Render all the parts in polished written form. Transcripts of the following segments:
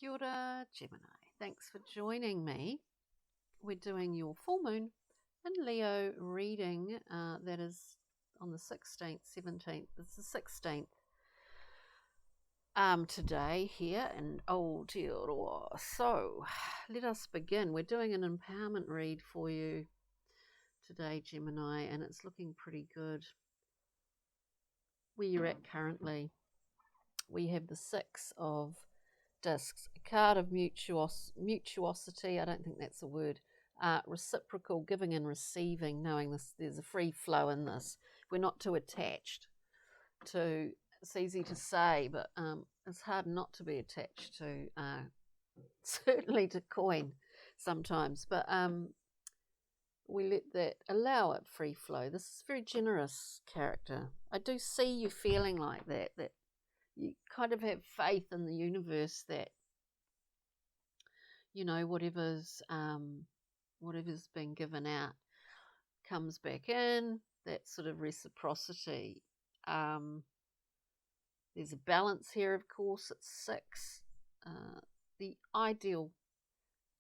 Kia ora, Gemini. Thanks for joining me. We're doing your full moon in Leo reading. That is on the 16th, 17th. It's the 16th today here in Aotearoa. So let us begin. We're doing an empowerment read for you today, Gemini, and it's looking pretty good. Where you're at currently, we have the Six of Discs, a card of mutuosity. I don't think that's a word. Reciprocal, giving and receiving, knowing this, there's a free flow in this. We're not too attached to, it's easy to say, but it's hard not to be attached to, certainly to coin sometimes, but we let that, allow it free flow. This is very generous character. I do see you feeling like that you kind of have faith in the universe that, you know, whatever's been given out comes back in, that sort of reciprocity. There's a balance here, of course, it's 6. The ideal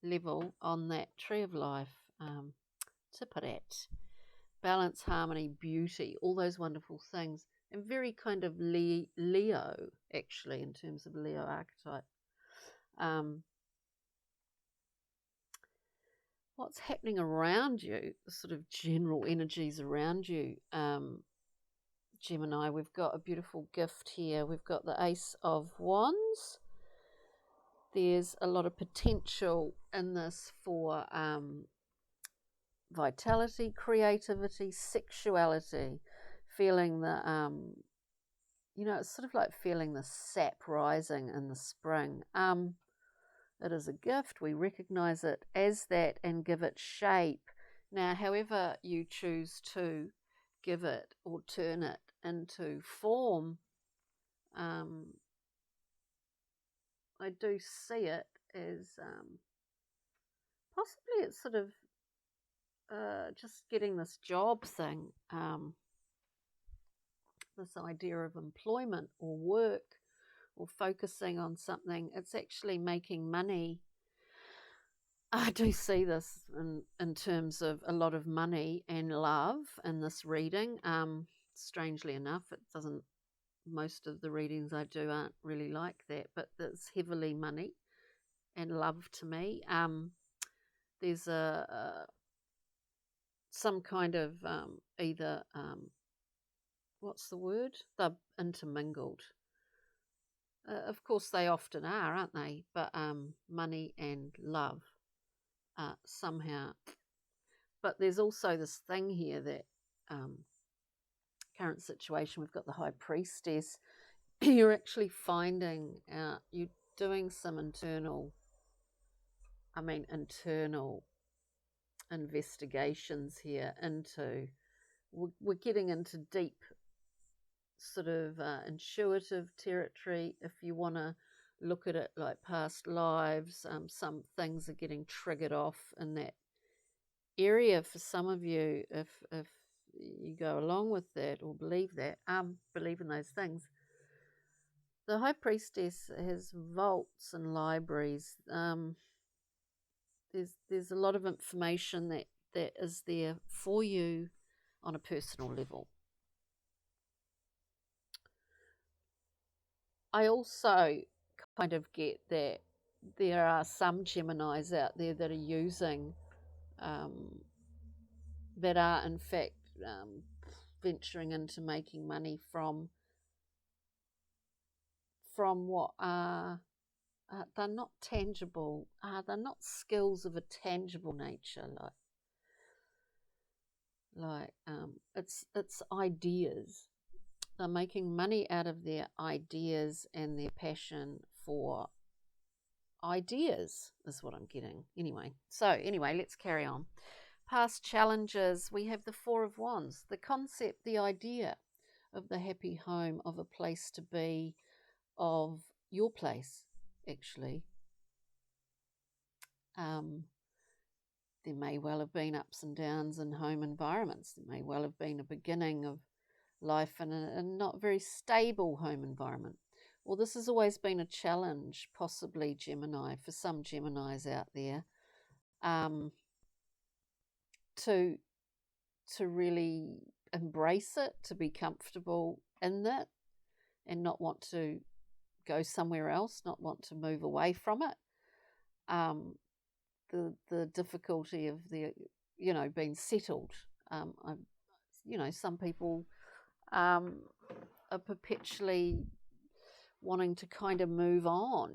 level on that tree of life, Tiparat. Balance, harmony, beauty, all those wonderful things. And very kind of Leo, actually, in terms of Leo archetype. What's happening around you, the sort of general energies around you, Gemini, we've got a beautiful gift here. We've got the Ace of Wands. There's a lot of potential in this for vitality, creativity, sexuality, feeling the, you know, it's sort of like feeling the sap rising in the spring. It is a gift. We recognize it as that and give it shape. Now, however you choose to give it or turn it into form, I do see it as possibly it's sort of just getting this job thing, this idea of employment or work or focusing on something. It's actually making money. I do see this in terms of a lot of money and love in this reading. Strangely enough, it doesn't, most of the readings I do aren't really like that, but it's heavily money and love to me. There's some kind of either, what's the word? They're intermingled. Of course, they often are, aren't they? But money and love somehow. But there's also this thing here that current situation, we've got the High Priestess. You're actually finding out, you're doing some internal investigations here into, we're getting into deep sort of intuitive territory. If you want to look at it like past lives, some things are getting triggered off in that area for some of you. If you go along with that or believe in those things, the High Priestess has vaults and libraries. There's a lot of information that is there for you on a personal level. I also kind of get that there are some Geminis out there that are using, that are in fact venturing into making money from what are, they're not tangible, they're not skills of a tangible nature, it's ideas. They're making money out of their ideas and their passion for ideas is what I'm getting. Anyway, let's carry on. Past challenges, we have the Four of Wands, the concept, the idea of the happy home, of a place to be, of your place, actually. There may well have been ups and downs in home environments. There may well have been a beginning of life in a not very stable home environment. Well, this has always been a challenge, possibly Gemini, for some Geminis out there, um, to to really embrace it, to be comfortable in it, and not want to go somewhere else, not want to move away from it. Um, the difficulty of being settled. I, some people are perpetually wanting to kind of move on.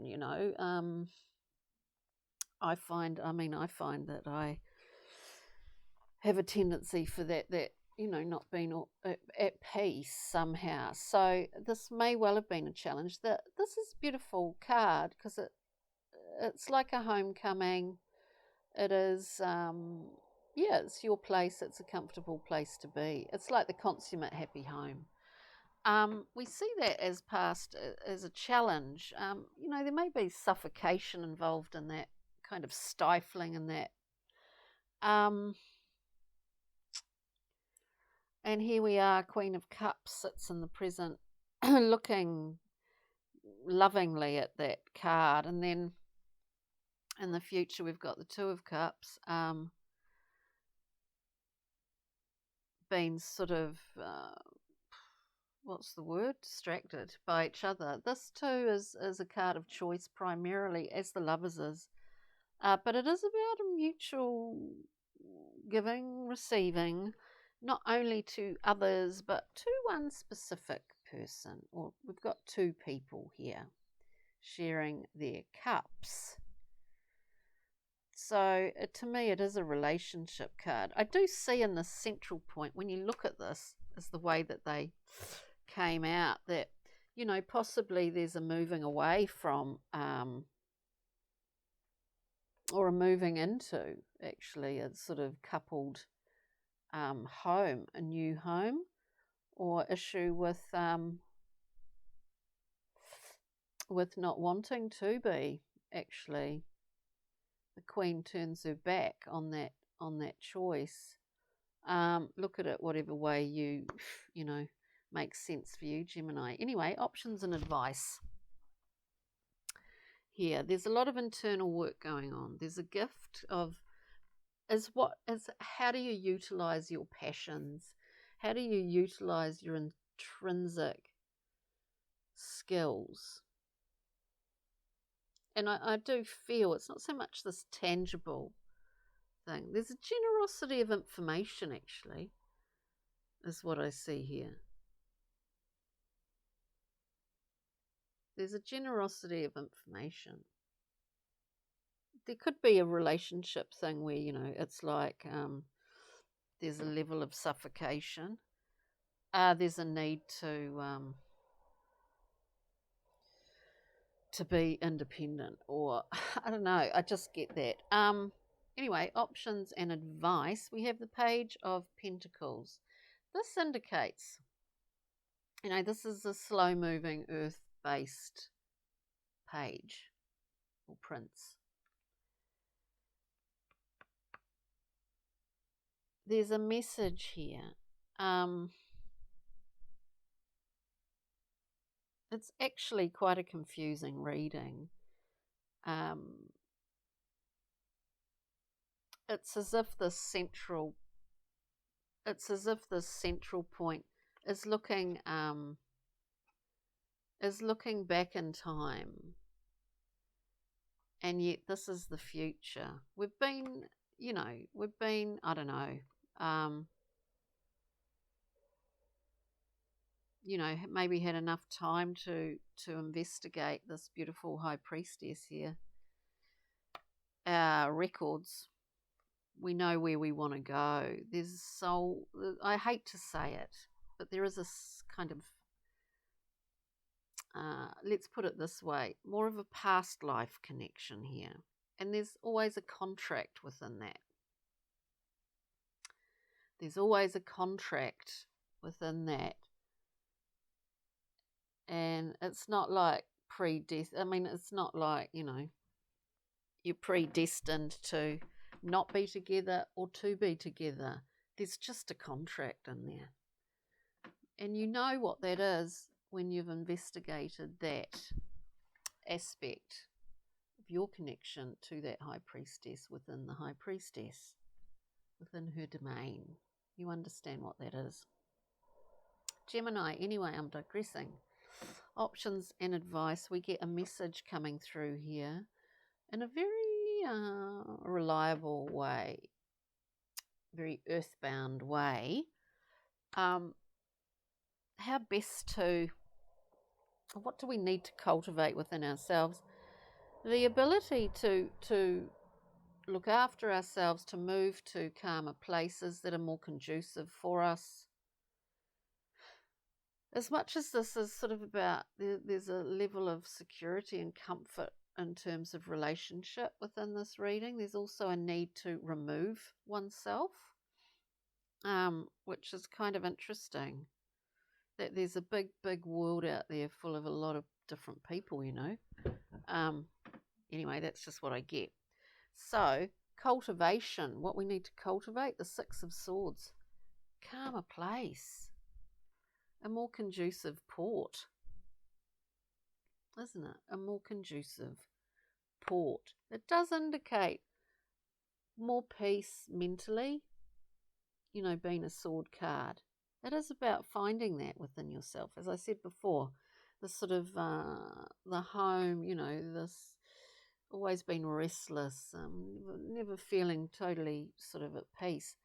I find that I have a tendency for that not being at peace somehow. So this may well have been a challenge. This is a beautiful card because it's like a homecoming. It is, it's your place. It's a comfortable place to be. It's like the consummate happy home. We see that as past as a challenge. There may be suffocation involved in that, kind of stifling in that. And here we are, Queen of Cups sits in the present, looking lovingly at that card. And then in the future, we've got the Two of Cups, being sort of, distracted by each other. This too is a card of choice primarily, as the Lovers is. But it is about a mutual giving, receiving, not only to others, but to one specific person. Or we've got two people here sharing their cups. So to me, it is a relationship card. I do see in the central point, when you look at this, is the way that they came out, that, possibly there's a moving away from, or a moving into, actually, a sort of coupled home, a new home, or issue with not wanting to be, actually. The Queen turns her back on that choice. Look at it whatever way you makes sense for you, Gemini. Anyway, options and advice. Here, there's a lot of internal work going on. There's a gift of how do you utilize your passions? How do you utilize your intrinsic skills? And I do feel it's not so much this tangible thing. There's a generosity of information, actually, is what I see here. There's a generosity of information. There could be a relationship thing where, it's like there's a level of suffocation. There's a need to be independent, or I don't know, I just get that. Anyway, options and advice. We have the Page of Pentacles. This indicates, this is a slow-moving, earth-based page or prince. There's a message here. It's actually quite a confusing reading. It's as if this central point is looking back in time, and yet this is the future. We've been, I don't know, maybe had enough time to investigate this beautiful High Priestess here. Our records. We know where we want to go. There's I hate to say it, but there is a kind of, let's put it this way, more of a past life connection here. And there's always a contract within that. There's always a contract within that. And it's not like it's not like, you're predestined to not be together or to be together. There's just a contract in there. And you know what that is when you've investigated that aspect of your connection to that high priestess within the high priestess, within her domain. You understand what that is. Gemini, anyway, I'm digressing. Options and advice. We get a message coming through here in a very reliable way, very earthbound way. How best to, what do we need to cultivate within ourselves? The ability to look after ourselves, to move to calmer places that are more conducive for us. As much as this is sort of about, there's a level of security and comfort in terms of relationship within this reading, there's also a need to remove oneself, which is kind of interesting. That there's a big, big world out there full of a lot of different people, you know. Anyway, that's just what I get. So, cultivation, what we need to cultivate, the Six of Swords. Calmer place. A more conducive port. Isn't it? A more conducive port. It does indicate more peace mentally, you know, being a sword card. It is about finding that within yourself. As I said before, the sort of, the home, you know, this always been restless, never feeling totally sort of at peace.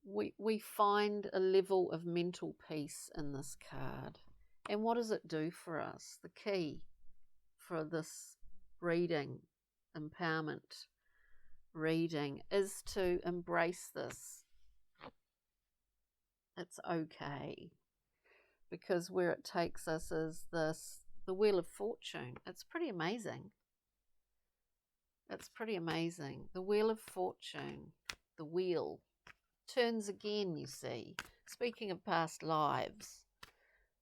We find a level of mental peace in this card. And what does it do for us? The key for this reading, empowerment reading, is to embrace this. It's okay. Because where it takes us is this, the Wheel of Fortune. It's pretty amazing. It's pretty amazing. The Wheel of Fortune, the wheel, turns again, you see. Speaking of past lives,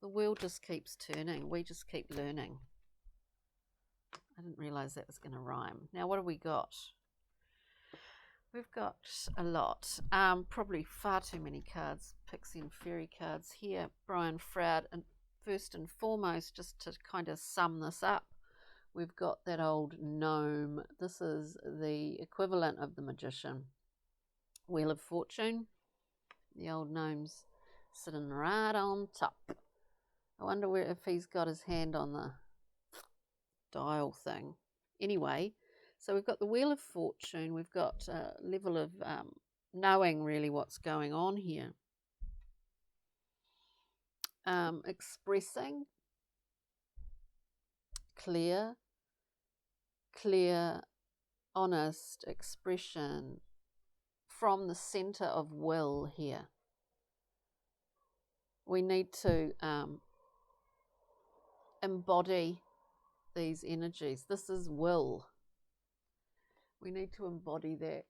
the wheel just keeps turning. We just keep learning. I didn't realise that was going to rhyme. Now, what have we got? We've got a lot. Probably far too many cards, pixie and fairy cards here. Brian Froud, and first and foremost, just to kind of sum this up, we've got that old gnome. This is the equivalent of the magician. Wheel of Fortune. The old gnome's sitting right on top. I wonder if he's got his hand on the dial thing. Anyway, so we've got the Wheel of Fortune. We've got a level of knowing really what's going on here. Expressing, clear, honest expression from the center of will here. We need to embody these energies. This is will. We need to embody that.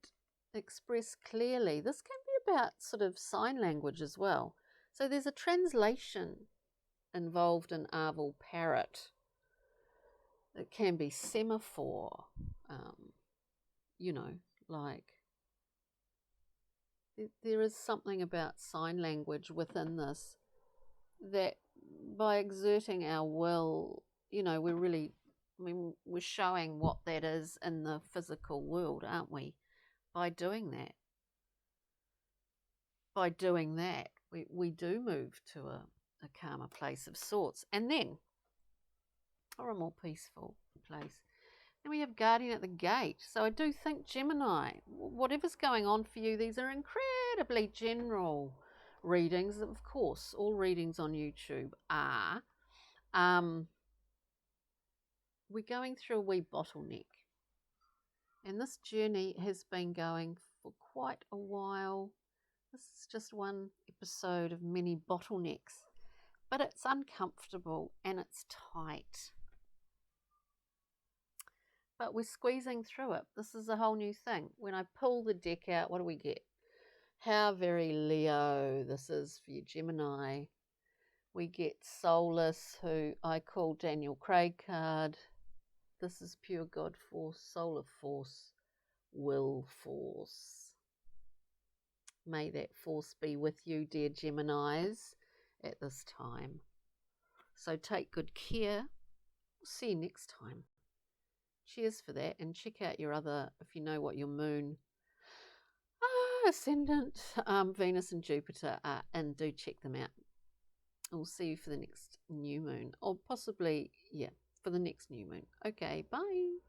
Express clearly. This can be about sort of sign language as well. So there's a translation involved in Arval Parrot. It can be semaphore, you know, like there is something about sign language within this that by exerting our will, you know, we're really, I mean, we're showing what that is in the physical world, aren't we? By doing that. By doing that, we do move to a calmer place of sorts. And then, or a more peaceful place. Then we have Guardian at the Gate. So I do think, Gemini, whatever's going on for you, these are incredibly general readings. Of course, all readings on YouTube are. We're going through a wee bottleneck. And this journey has been going for quite a while. This is just one episode of many bottlenecks. But it's uncomfortable and it's tight. But we're squeezing through it. This is a whole new thing. When I pull the deck out, what do we get? How very Leo this is for you, Gemini. We get Soulless, who I call Daniel Craig card. This is pure God force, solar force, will force. May that force be with you, dear Geminis. at this time. So take good care. See you next time. Cheers for that, and check out your other, if you know what your moon, ascendant, Venus and Jupiter are, and do check them out. We'll see you for the next new moon, or possibly, yeah, for the next new moon. Okay, bye.